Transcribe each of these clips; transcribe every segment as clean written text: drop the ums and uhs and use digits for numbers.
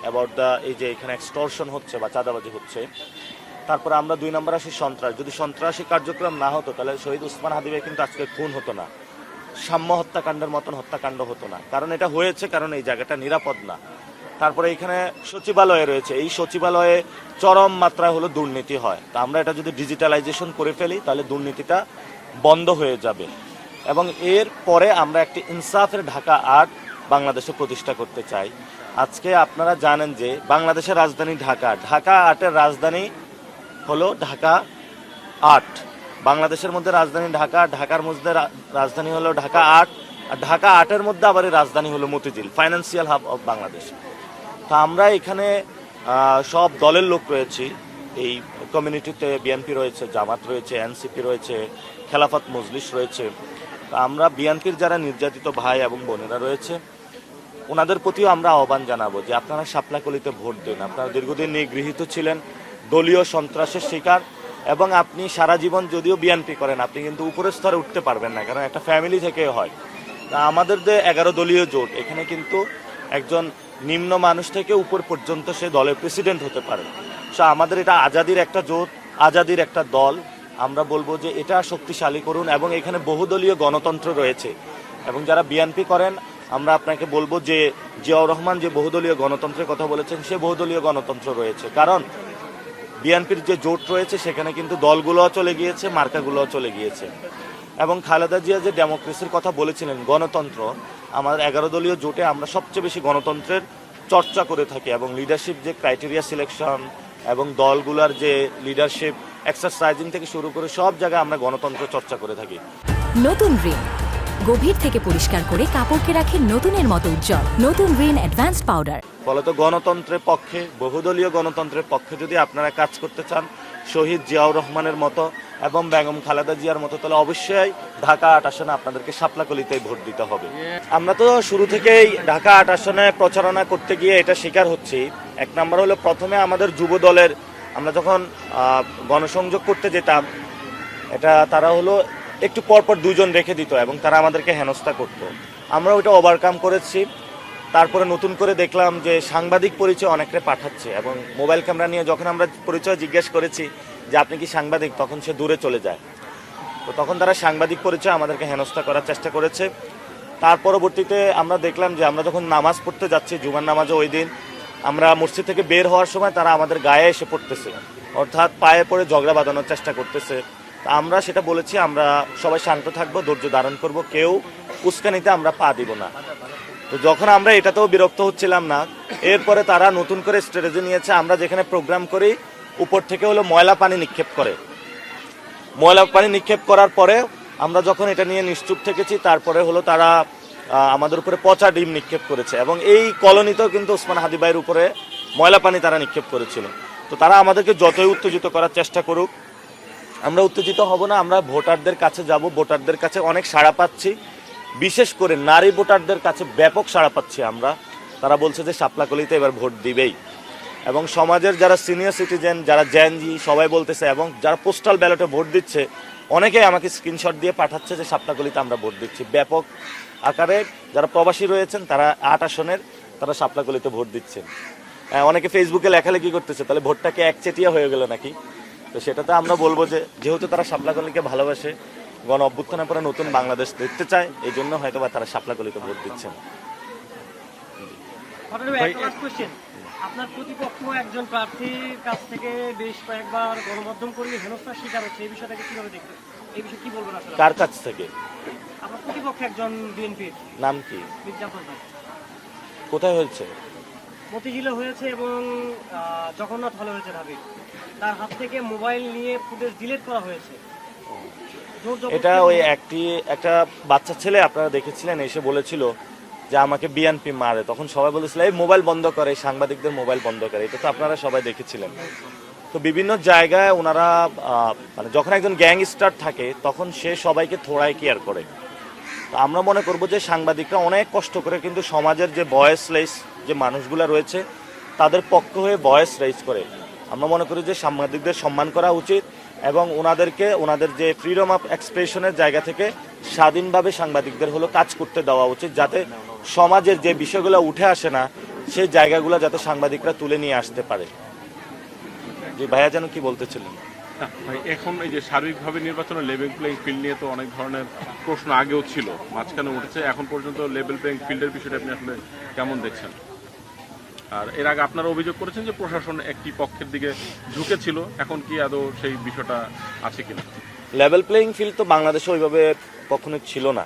About the এই যে এখানে এক্সটর্শন হচ্ছে বা চাঁদাবাজি হচ্ছে। তারপরে আমরা 2 নম্বর আসি সন্ত্রাস। যদি সন্ত্রাসী কার্যক্রম না হতো তাহলে শহীদ ওসমান হাদি ভাই কিন্তু আজকে খুন হতো না, সাম্য হত্যাকাণ্ডের মতন হত্যাকাণ্ড হতো না, কারণ এটা হয়েছে কারণ এই জায়গাটা নিরাপদ না। তারপরে এখানে সচিবালয় রয়েছে, এই সচিবালয়ে চরম মাত্রায় হলো দুর্নীতি হয়। তা আমরা এটা যদি ডিজিটালাইজেশন করে ফেলি তাহলে দুর্নীতিটা বন্ধ হয়ে যাবে। এবং এর পরে আমরা একটি ইনসাফের ঢাকা আর্ট বাংলাদেশে প্রতিষ্ঠা করতে চাই। আজকে আপনারা জানেন যে বাংলাদেশের রাজধানী ঢাকা, ঢাকা আর্টের রাজধানী হলো ঢাকা আর্ট। বাংলাদেশের মধ্যে রাজধানী ঢাকা, ঢাকার মধ্যে রাজধানী হলো ঢাকা আর্ট, আর ঢাকা আর্টের মধ্যে আবার রাজধানী হলো Motijheel, financial hub of Bangladesh. তা আমরা এখানে সব দলের লোক রয়েছি। এই কমিউনিটিতে বিএনপি রয়েছে, জামাত রয়েছে, এনসিপি রয়েছে, খেলাফত মজলিস রয়েছে। তা আমরা বিএনপির যারা নির্যাতিত ভাই এবং বোনেরা রয়েছে ওনাদের প্রতিও আমরা আহ্বান জানাবো যে আপনারা শাপলাকলিতে ভোট দিন। আপনারা দীর্ঘদিন নিগৃহীত ছিলেন, দলীয় সন্ত্রাসের শিকার, এবং আপনি সারা জীবন যদিও বিএনপি করেন আপনি কিন্তু উপরের স্তরে উঠতে পারবেন না, কারণ একটা ফ্যামিলি থেকে হয়। তা আমাদের যে 11 দলীয় জোট, এখানে কিন্তু একজন নিম্ন মানুষ থেকে উপর পর্যন্ত সে দলের প্রেসিডেন্ট হতে পারে। সো আমাদের এটা আজাদির একটা জোট, আজাদির একটা দল। আমরা বলবো যে এটা শক্তিশালী করুন, এবং এখানে বহুদলীয় গণতন্ত্র রয়েছে। এবং যারা বিএনপি করেন আমরা আপনাকে বলবো যে জিয়াউর রহমান যে বহুদলীয় গণতন্ত্রের কথা বলেছেন সে বহুদলীয় গণতন্ত্র রয়েছে, কারণ বিএনপির যে জোট রয়েছে সেখানে কিন্তু দলগুলোও চলে গিয়েছে, মার্কাগুলোও চলে গিয়েছে। এবং খালেদা জিয়া যে ডেমোক্রেসির কথা বলেছিলেন, গণতন্ত্র, আমাদের 11 দলীয় জোটে আমরা সবচেয়ে বেশি গণতন্ত্রের চর্চা করে থাকি। এবং লিডারশিপ যে ক্রাইটেরিয়া সিলেকশন এবং দলগুলোর যে লিডারশিপ এক্সারসাইজিং থেকে শুরু করে সব জায়গায় আমরা গণতন্ত্র চর্চা করে থাকি। নতুন রিন গভীর থেকে পরিষ্কার করে কাপড়কে রাখে নতুনের মতো উজ্জ্বল। নতুন রিন অ্যাডভান্সড পাউডার। ফলত গণতন্ত্রের পক্ষে, বহুদলীয় গণতন্ত্রের পক্ষে যদি আপনারা কাজ করতে চান শহীদ জিয়াউর রহমানের মতো এবং বেগম খালেদা জিয়ার মতো, তাহলে অবশ্যই ঢাকা 8 আসনে আপনাদেরকে শাপলাকলিতেই ভোট দিতে হবে। আমরা তো শুরু থেকেই ঢাকা 8 আসনে প্রচারণা করতে গিয়ে এটা শিকার হচ্ছি। এক নম্বর হলো প্রথমে আমাদের যুব দলের, আমরা যখন গণসংযোগ করতে যেতাম এটা তারা হলো একটু পরপর 2 জন রেখে দিত এবং তারা আমাদেরকে হেনস্থা করত। আমরা ওইটা ওভারকাম করেছি। তারপরে নতুন করে দেখলাম যে সাংবাদিক পরিচয় অনেকটা পাঠাচ্ছে, এবং মোবাইল ক্যামেরা নিয়ে যখন আমরা পরিচয় জিজ্ঞেস করেছি যে আপনি কি সাংবাদিক, তখন সে দূরে চলে যায়। তো তখন তারা সাংবাদিক পরিচয় আমাদেরকে হেনস্থা করার চেষ্টা করেছে। তার পরবর্তীতে আমরা দেখলাম যে আমরা যখন নামাজ পড়তে যাচ্ছি, জুমার নামাজে ওই দিন আমরা মসজিদ থেকে বের হওয়ার সময় তারা আমাদের গায়ে এসে পড়তেছে, অর্থাৎ পায়ে পড়ে ঝগড়া বাঁধানোর চেষ্টা করতেছে। আমরা সেটা বলেছি আমরা সবাই শান্ত থাকবো, ধৈর্য ধারণ করব, কেউ উস্কানিতে আমরা পা দিব না। তো যখন আমরা এটাতেও বিরক্ত হচ্ছিলাম না, এরপরে তারা নতুন করে স্ট্র্যাটেজি নিয়েছে। আমরা যেখানে প্রোগ্রাম করি উপর থেকে হলো ময়লা পানি নিক্ষেপ করে, ময়লা পানি নিক্ষেপ করার পরে আমরা যখন এটা নিয়ে নিশ্চুপ থেকেছি, তারপরে হলো তারা আমাদের উপরে পচা ডিম নিক্ষেপ করেছে, এবং এই কলোনিতেও কিন্তু ওসমান হাদি ভাইয়ের উপরে ময়লা পানি তারা নিক্ষেপ করেছিল। তো তারা আমাদেরকে যতই উত্তেজিত করার চেষ্টা করুক আমরা উত্তেজিত হব না। আমরা ভোটারদের কাছে যাব, ভোটারদের কাছে অনেক সাড়া পাচ্ছি, বিশেষ করে নারী ভোটারদের কাছে ব্যাপক সাড়া পাচ্ছি আমরা। তারা বলছে যে শাপলাকলিতে এবার ভোট দিবেই, এবং সমাজের যারা সিনিয়র সিটিজেন, যারা জেনজি সবাই বলতেছে, এবং যারা পোস্টাল ব্যালটে ভোট দিচ্ছে অনেকেই আমাকে স্ক্রিনশট দিয়ে পাঠাচ্ছে যে শাপলাকলিতে আমরা ভোট দিচ্ছি ব্যাপক আকারে। যারা প্রবাসী রয়েছেন তারা 8 আসনের তারা শাপলাকলিতে ভোট দিচ্ছেন। অনেকে ফেসবুকে লেখালেখি করতেছে তাহলে ভোটটাকে একচেটিয়া হয়ে গেল নাকি। তো সেটাতে আমরা বলবো যে যেহেতু তারা শাপলাকলিকে ভালোবাসে, গণ অভ্যুত্থানের পরে নতুন বাংলাদেশ দেখতে চায়, এই জন্য হয়তো বা তারা শাপলাকলিতে ভোট দিচ্ছেন। আপনার প্রতিপক্ষ একজন প্রার্থীর কাছ থেকে বেশ কয়েকবার গণমাধ্যম কর্মী হেনস্থার শিকার হচ্ছে, এই বিষয়টাকে কিভাবে দেখবেন? এই বিষয়ে কি বলবেন আসলে? কার কাছ থেকে? আপনার প্রতিপক্ষ একজন বিএনপির, নাম কি? মির্জাফর ভাই। কোথায় হয়েছে? মতিঝিলে হয়েছে এবং জগন্নাথ হলে হয়েছে ঢাবি। তার হাত থেকে মোবাইল নিয়ে ফুটেজ ডিলিট করা হয়েছে। এটা ওই একটা বাচ্চা ছেলে আপনারা দেখেছিলেন এসে বলেছিল যে আমাকে বিএনপি মারে, তখন সবাই বলেছিল এই মোবাইল বন্ধ করে, সাংবাদিকদের মোবাইল বন্ধ করে। এটা তো আপনারা সবাই দেখেছিলেন। তো বিভিন্ন জায়গায় ওনারা মানে যখন একজন গ্যাংস্টার থাকে তখন সে সবাইকে থোড়াই কেয়ার করে। তো আমরা মনে করব যে সাংবাদিকরা অনেক কষ্ট করে কিন্তু সমাজের যে ভয়েসলেস যে মানুষগুলো রয়েছে তাদের পক্ষ হয়ে ভয়েস রেজ করে। আমরা মনে করি যে সাংবাদিকদের সম্মান করা উচিত এবং ওনাদেরকে ওনাদের যে ফ্রিডম অফ এক্সপ্রেশনের জায়গা থেকে স্বাধীনভাবে সাংবাদিকদের হলো কাজ করতে দেওয়া উচিত, যাতে সমাজের যে বিষয়গুলো উঠে আসে না সেই জায়গাগুলো যাতে সাংবাদিকরা তুলে নিয়ে আসতে পারে। যে ভাইয়া যেন কি বলতেছিলেন? না, ভাই এখন এই যে সার্বিকভাবে নির্বাচনের লেভেল প্লেইং ফিল্ড নিয়ে তো অনেক ধরনের প্রশ্ন আগেও ছিল, মাঝখানে উঠেছে, এখন পর্যন্ত লেভেল প্লেইং ফিল্ডের বিষয়টা আপনি আসলে কেমন দেখছেন? আর এর আগে আপনারা অভিযোগ করেছেন যে প্রশাসন একটি পক্ষের দিকে ঝুঁকেছিল, এখন কি আদৌ সেই বিষয়টা আছে কিনা? লেভেল প্লেইং ফিল্ড তো বাংলাদেশে ওইভাবে কখনো ছিল না।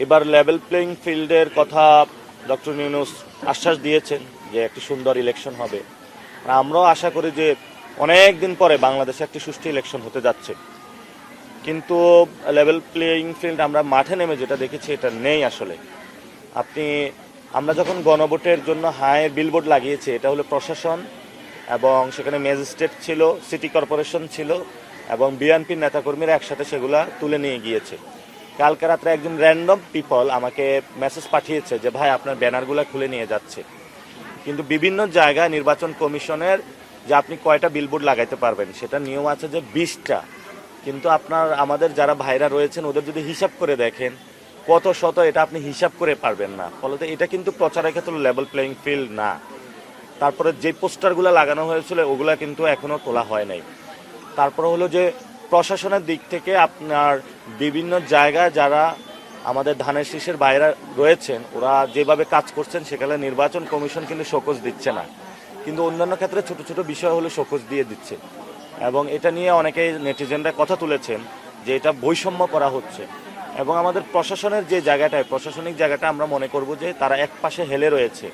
এবার লেভেল প্লেইং ফিল্ডের কথা ডক্টর ইউনূস আশ্বাস দিয়েছেন যে একটি সুন্দর ইলেকশন হবে। আর আমরাও আশা করি যে অনেক দিন পরে বাংলাদেশে একটি সুষ্ঠু ইলেকশন হতে যাচ্ছে, কিন্তু লেভেল প্লেইং ফিল্ড আমরা মাঠে নেমে যেটা দেখেছি এটা নেই আসলে। আমরা যখন গণভোটের জন্য হায়ের বিলবোর্ড লাগিয়েছি, এটা হলো প্রশাসন এবং সেখানে ম্যাজিস্ট্রেট ছিল, সিটি কর্পোরেশন ছিল এবং বিএনপির নেতাকর্মীরা একসাথে সেগুলা তুলে নিয়ে গিয়েছে। কালকে রাত্রে একজন র্যান্ডম পিপল আমাকে মেসেজ পাঠিয়েছে যে ভাই আপনার ব্যানারগুলো খুলে নিয়ে যাচ্ছে, কিন্তু বিভিন্ন জায়গায় নির্বাচন কমিশনের যে আপনি কয়টা বিলবোর্ড লাগাইতে পারবেন সেটা নিয়ম আছে যে 20টা, কিন্তু আমাদের যারা ভাইরা রয়েছেন ওদের যদি হিসাব করে দেখেন কত শত, এটা আপনি হিসাব করে পারবেন না। ফলে এটা কিন্তু প্রচারের ক্ষেত্রে লেভেল প্লেইং ফিল্ড না। তারপরে যে পোস্টারগুলো লাগানো হয়েছিল ওগুলা কিন্তু এখনো তোলা হয় নাই। তারপরে হলো যে প্রশাসনের দিক থেকে আপনার বিভিন্ন জায়গায় যারা আমাদের ধানের শীষের বাইরে রয়েছেন ওরা যেভাবে কাজ করছেন সেখানে নির্বাচন কমিশন কিন্তু শোকজ দিচ্ছে না, কিন্তু অন্যান্য ক্ষেত্রে ছোট ছোট বিষয় হলে শোকজ দিয়ে দিচ্ছে। এবং এটা নিয়ে অনেকেই নেটিজেনরা কথা তুলেছেন যে এটা বৈষম্য করা হচ্ছে। এবং আমাদের প্রশাসনের যে জায়গাটায় প্রশাসনিক জায়গাটা আমরা মনে করব যে তারা এক পাশে হেলে রয়েছে।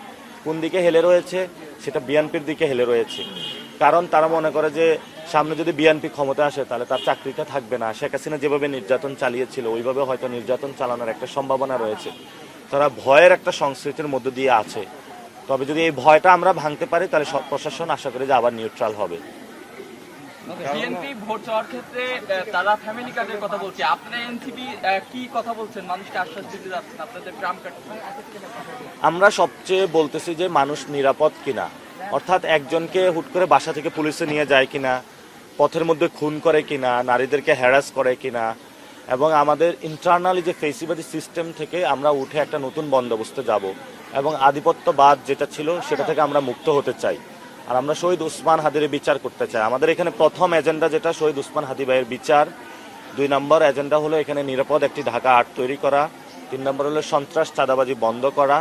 কোন দিকে হেলে রয়েছে? সেটা বিএনপির দিকে হেলে রয়েছে। কারণ তারা মনে করে যে সামনে যদি বিএনপি ক্ষমতা আসে তাহলে তার চাকরিটা থাকবে না। শেখ হাসিনা যেভাবে নির্যাতন চালিয়েছিল ওইভাবে হয়তো নির্যাতন চালানোর একটা সম্ভাবনা রয়েছে। তারা ভয়ের একটা সংস্কৃতির মধ্য দিয়ে আছে। তবে যদি এই ভয়টা আমরা ভাঙতে পারি তাহলে প্রশাসন আশা করি যে আবার নিউট্রাল হবে। বিএনপি ভোট চাওয়ার ক্ষেত্রে তারা ফ্যামিলি কার্ডের কথা বলছে, আপনারা এনসিপি কি কথা বলছেন, মানুষকে আশ্বাস দিতে যাচ্ছেন আপনাদের ট্রাম্প কার্ড? আমরা সবচেয়ে বলতেছি যে মানুষ নিরাপদ কিনা, অর্থাৎ একজনকে হুট করে বাসা থেকে পুলিশে নিয়ে যায় কিনা, পথের মধ্যে খুন করে কিনা, নারীদেরকে হ্যারাস করে কিনা, এবং আমাদের ইন্টারনালি যে ফেসিবাদী সিস্টেম থেকে আমরা উঠে একটা নতুন বন্দোবস্তে যাব এবং আধিপত্যবাদ যেটা ছিল সেটা থেকে আমরা মুক্ত হতে চাই। আর আমরা শহীদ ওসমান হাদির বিচার করতে চাই। আমাদের এখানে প্রথম এজেন্ডা যেটা শহীদ ওসমান হাদি ভাইয়ের বিচার, 2 নম্বর এজেন্ডা হলো এখানে নিরাপদ একটি ঢাকা 8 তৈরি করা, 3 নম্বর হলো সন্ত্রাস চাঁদাবাজি বন্ধ করা।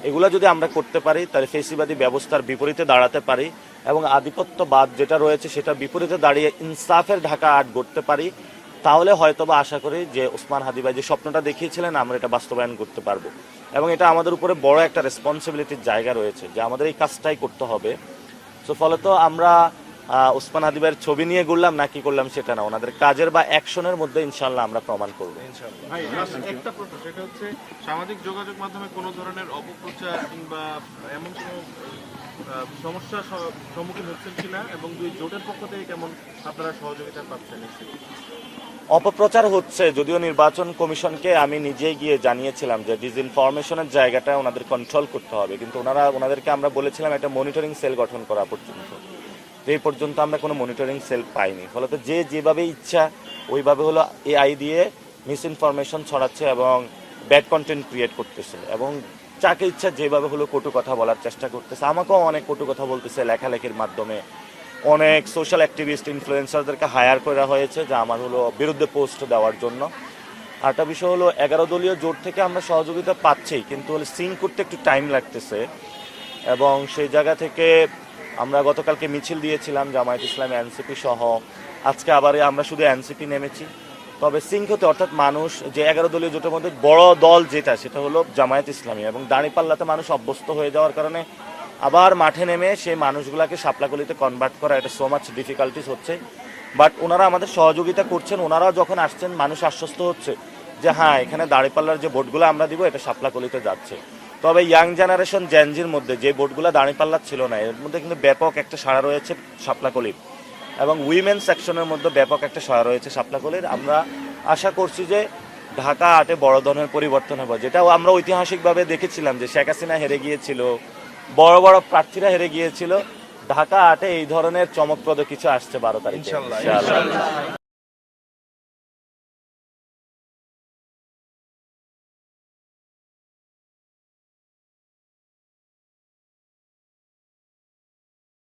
এগুলো যদি আমরা করতে পারি তাহলে ফেসিবাদী ব্যবস্থার বিপরীতে দাঁড়াতে পারি এবং আধিপত্যবাদ যেটা রয়েছে সেটা বিপরীতে দাঁড়িয়ে ইনসাফের ঢাকা 8 গড়তে পারি, তাহলে হয়তোবা আশা করি যে ওসমান হাদি ভাই যে স্বপ্নটা দেখিয়েছিলেন আমরা এটা বাস্তবায়ন করতে পারবো। এবং এটা আমাদের উপরে বড় একটা রেসপন্সিবিলিটির জায়গা রয়েছে যে আমাদের এই কাজটাই করতে হবে। সো ফলত আমরা ওসমান হাদি ভাইয়ের ছবি নিয়ে ঘুরলাম না কি করলাম সেটা না, ওনাদের কাজের বা অ্যাকশনের মধ্যে ইনশাল্লাহ আমরা প্রমাণ করবো। ভাই একটা প্রশ্ন, সেটা হচ্ছে সামাজিক যোগাযোগ মাধ্যমে কোনো ধরনের অপপ্রচার কিংবা এমন কোনো সমস্যার সম্মুখীন হচ্ছেন কিনা, এবং 2 জোটের পক্ষ থেকে কেমন আপনারা সহযোগিতা পাচ্ছেন? অপপ্রচার হচ্ছে, যদিও নির্বাচন কমিশনকে আমি নিজেই গিয়ে জানিয়েছিলাম যে ডিসইনফরমেশনের জায়গাটা ওনাদের কন্ট্রোল করতে হবে, কিন্তু ওনাদেরকে আমরা বলেছিলাম একটা মনিটরিং সেল গঠন করা পর্যন্ত। এই পর্যন্ত আমরা কোনো মনিটরিং সেল পাইনি। ফলত যে যেভাবে ইচ্ছা ওইভাবে হলো এআই দিয়ে মিসইনফরমেশন ছড়াচ্ছে এবং ব্যাড কন্টেন্ট ক্রিয়েট করতেছে এবং যাকে ইচ্ছা যেভাবে হলো কটু কথা বলার চেষ্টা করতেছে। আমাকেও অনেক কটু কথা বলতেছে লেখালেখির মাধ্যমে। অনেক সোশ্যাল অ্যাক্টিভিস্ট ইনফ্লুয়েন্সারদেরকে হায়ার করা হয়েছে যে আমার হলো বিরুদ্ধে পোস্ট দেওয়ার জন্য। আরেকটা বিষয় হলো 11 দলীয় জোট থেকে আমরা সহযোগিতা পাচ্ছি, কিন্তু হলে সিঙ্ক করতে একটু টাইম লাগতেছে এবং সেই জায়গা থেকে আমরা গতকালকে মিছিল দিয়েছিলাম জামায়াত ইসলামী, এনসিপি সহ। আজকে আবার আমরা শুধু এনসিপি নেমেছি। তবে সিঙ্ক হতে অর্থাৎ মানুষ যে 11 দলীয় জোটের মধ্যে বড় দল যেটা সেটা হলো জামায়াত ইসলামী, এবং দাঁড়িপাল্লাতে মানুষ অভ্যস্ত হয়ে যাওয়ার কারণে আবার মাঠে নেমে সেই মানুষগুলোকে শাপলাকলিতে কনভার্ট করা এটা সো মাচ ডিফিকাল্টিস হচ্ছে। বাট ওনারা আমাদের সহযোগিতা করছেন। ওনারাও যখন আসছেন মানুষ আশ্বস্ত হচ্ছে যে হ্যাঁ এখানে দাঁড়িপাল্লার যে ভোটগুলো আমরা দিব এটা শাপলাকলিতে যাচ্ছে। তবে ইয়াং জেনারেশন জেনজির মধ্যে যে ভোটগুলো দাঁড়িপাল্লার ছিল না এর মধ্যে কিন্তু ব্যাপক একটা সাড়া রয়েছে শাপলাকলির, এবং উইমেন সেকশনের মধ্যে ব্যাপক একটা সাড়া রয়েছে শাপলাকলির। আমরা আশা করছি যে ঢাকা 8-এ বড় ধরনের পরিবর্তন হবে, যেটাও আমরা ঐতিহাসিকভাবে দেখেছিলাম যে শেখ হাসিনা হেরে গিয়েছিল, বড় বড় প্রার্থীরা হেরে গিয়েছিল। ঢাকা 8-এ এই ধরনের চমকপ্রদ কিছু আসছে 12 তারিখে ইনশাআল্লাহ।